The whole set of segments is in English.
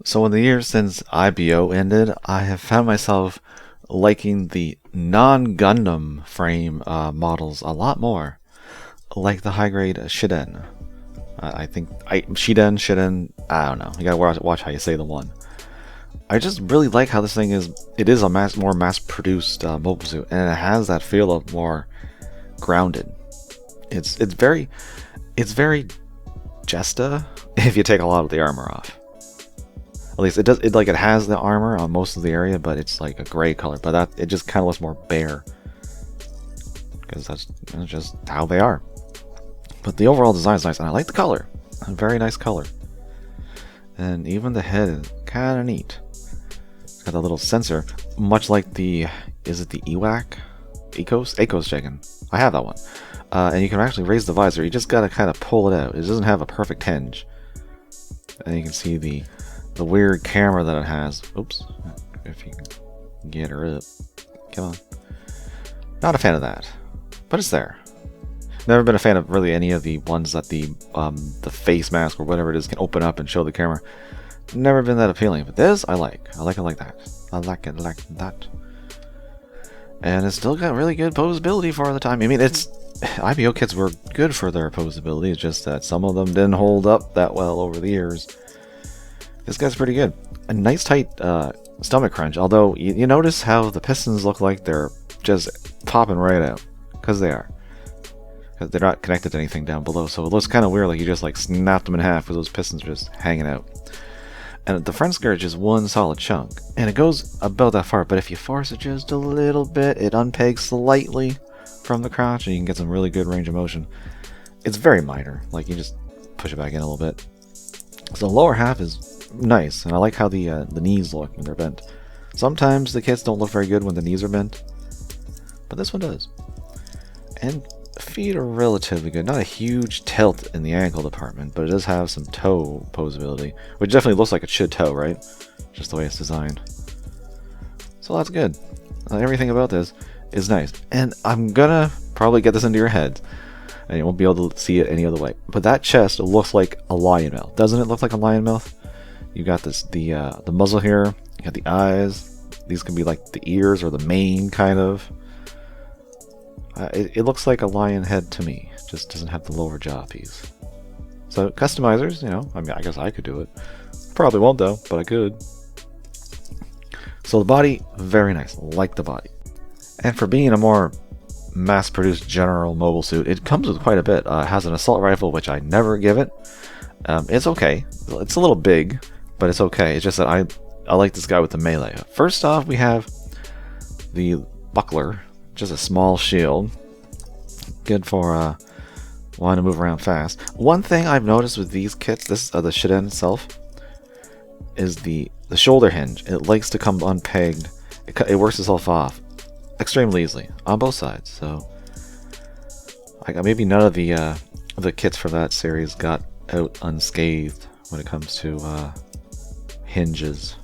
So in the years since IBO ended, I have found myself liking the non-Gundam frame models a lot more, like the high-grade Shiden. I think Shiden, I don't know. You gotta watch how you say the one. I just really like how this thing is. It is a more mass-produced mobile suit, and it has that feel of more grounded. It's very Jesta if you take a lot of the armor off. At least it does. It has the armor on most of the area, but it's like a gray color. But it just kind of looks more bare because that's just how they are. But the overall design is nice, and I like the color. A very nice color. And even the head is kind of neat. It's got a little sensor, much like the is it the EWAC? Ecos chicken. I have that one. And you can actually raise the visor. You just gotta kind of pull it out. It doesn't have a perfect hinge. And you can see the weird camera that it has. Oops. If you can get her up. Come on. Not a fan of that. But it's there. Never been a fan of really any of the ones that the face mask or whatever it is can open up and show the camera. Never been that appealing. But this, I like. I like it like that. I like it like that. And it's still got really good posability for the time. I mean, IBO kits were good for their posability. It's just that some of them didn't hold up that well over the years. This guy's pretty good. A nice tight stomach crunch, although you notice how the pistons look like they're just popping right out. Because they are. Because they're not connected to anything down below, so it looks kind of weird, like you just like snapped them in half with those pistons just hanging out. And the front skirt is just one solid chunk. And it goes about that far, but if you force it just a little bit, it unpegs slightly from the crotch, and you can get some really good range of motion. It's very minor, like you just push it back in a little bit. So the lower half is nice, and I like how the knees look when they're bent. Sometimes the kits don't look very good when the knees are bent, but this one does. And feet are relatively good. Not a huge tilt in the ankle department, but it does have some toe posability, which definitely looks like it should toe, right? Just the way it's designed. So that's good. Everything about this is nice. And I'm gonna probably get this into your head, and you won't be able to see it any other way. But that chest looks like a lion mouth. Doesn't it look like a lion mouth? You got the muzzle here, you got the eyes. These can be like the ears or the mane, kind of. It looks like a lion head to me. Just doesn't have the lower jaw piece. So customizers, you know, I mean, I guess I could do it. Probably won't though, but I could. So the body, very nice. Like the body. And for being a more mass-produced general mobile suit, it comes with quite a bit. It has an assault rifle, which I never give it. It's okay. It's a little big, but it's okay. It's just that I like this guy with the melee. First off, we have the buckler. Just a small shield. Good for wanting to move around fast. One thing I've noticed with these kits, the Shiden itself, is the shoulder hinge. It likes to come unpegged. It works itself off extremely easily on both sides. So maybe none of the kits for that series got out unscathed when it comes to hinges.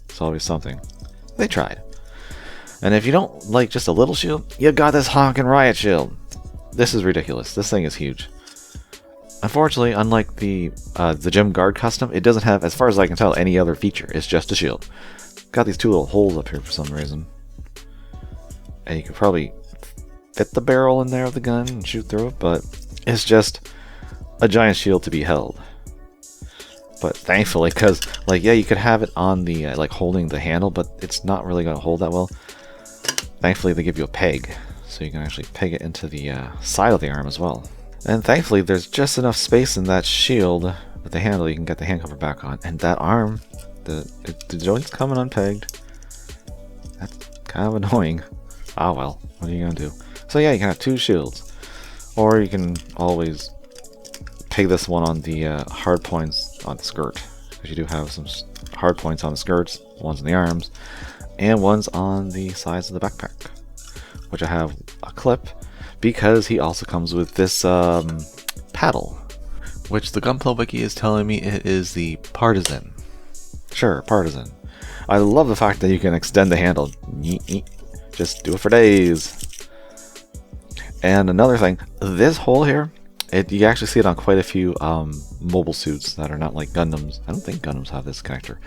It's always something. They tried. And if you don't like just a little shield, you got this honkin' riot shield. This is ridiculous. This thing is huge. Unfortunately, unlike the Gym Guard custom, it doesn't have, as far as I can tell, any other feature. It's just a shield. Got these two little holes up here for some reason. And you can probably fit the barrel in there of the gun and shoot through it, but it's just a giant shield to be held. But thankfully, because, like, yeah, you could have it on the, like, holding the handle, but it's not really going to hold that well. Thankfully, they give you a peg, so you can actually peg it into the side of the arm as well. And thankfully, there's just enough space in that shield with the handle you can get the hand cover back on. And that arm, the joint's coming unpegged. That's kind of annoying. Ah well, what are you going to do? So yeah, you can have two shields. Or you can always peg this one on the hard points on the skirt. Because you do have some hard points on the skirts, ones on the arms, and one's on the sides of the backpack, which I have a clip because he also comes with this paddle, which the Gunpla Wiki is telling me it is the partisan. Sure, partisan. I love the fact that you can extend the handle. Just do it for days. And another thing, this hole here, You actually see it on quite a few mobile suits that are not like Gundams. I don't think Gundams have this connector,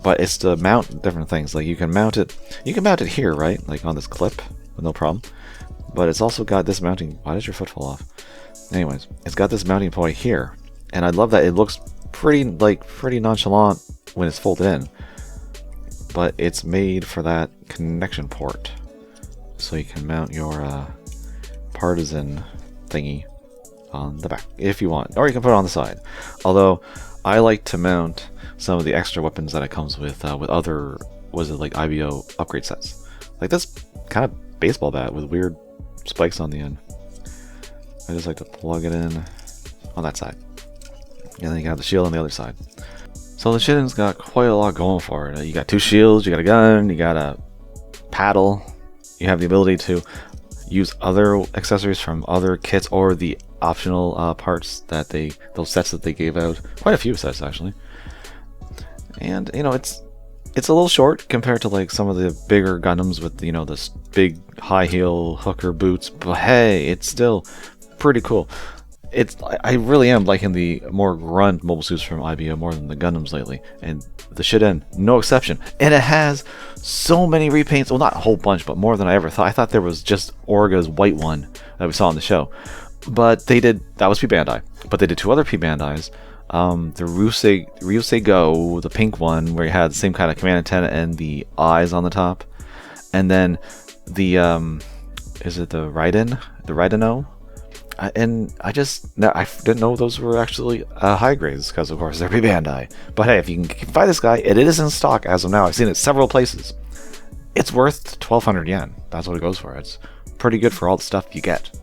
but it's to mount different things. Like you can mount it here, right? Like on this clip, with no problem. But it's also got this mounting. Why did your foot fall off? Anyways, it's got this mounting point here, and I love that it looks pretty nonchalant when it's folded in, but it's made for that connection port, so you can mount your partisan thingy on the back if you want, or you can put it on the side. Although I like to mount some of the extra weapons that it comes with other, was it like IBO upgrade sets, like this kind of baseball bat with weird spikes on the end. I just like to plug it in on that side, and then you got the shield on the other side. So the Shiden's got quite a lot going for it. You got 2 shields, you got a gun, you got a paddle, you have the ability to use other accessories from other kits or the optional parts that those sets that they gave out. Quite a few sets actually. And you know, it's a little short compared to like some of the bigger Gundams with, you know, this big high heel hooker boots, but hey, it's still pretty cool. I really am liking the more grunt mobile suits from IBO more than the Gundams lately, and the Shiden, no exception. And it has so many repaints, well, not a whole bunch, but more than I ever thought. I thought there was just Orga's white one that we saw on the show, but they did, that was P-Bandai, but they did 2 other P-Bandais. The Ryusei Go, the pink one, where you had the same kind of command antenna and the eyes on the top, and then the is it the Raiden, the Raideno? And I didn't know those were actually high grades, because of course they're P-Bandai. But hey, if you can buy this guy, it is in stock as of now. I've seen it several places. It's worth 1,200 yen. That's what it goes for. It's pretty good for all the stuff you get.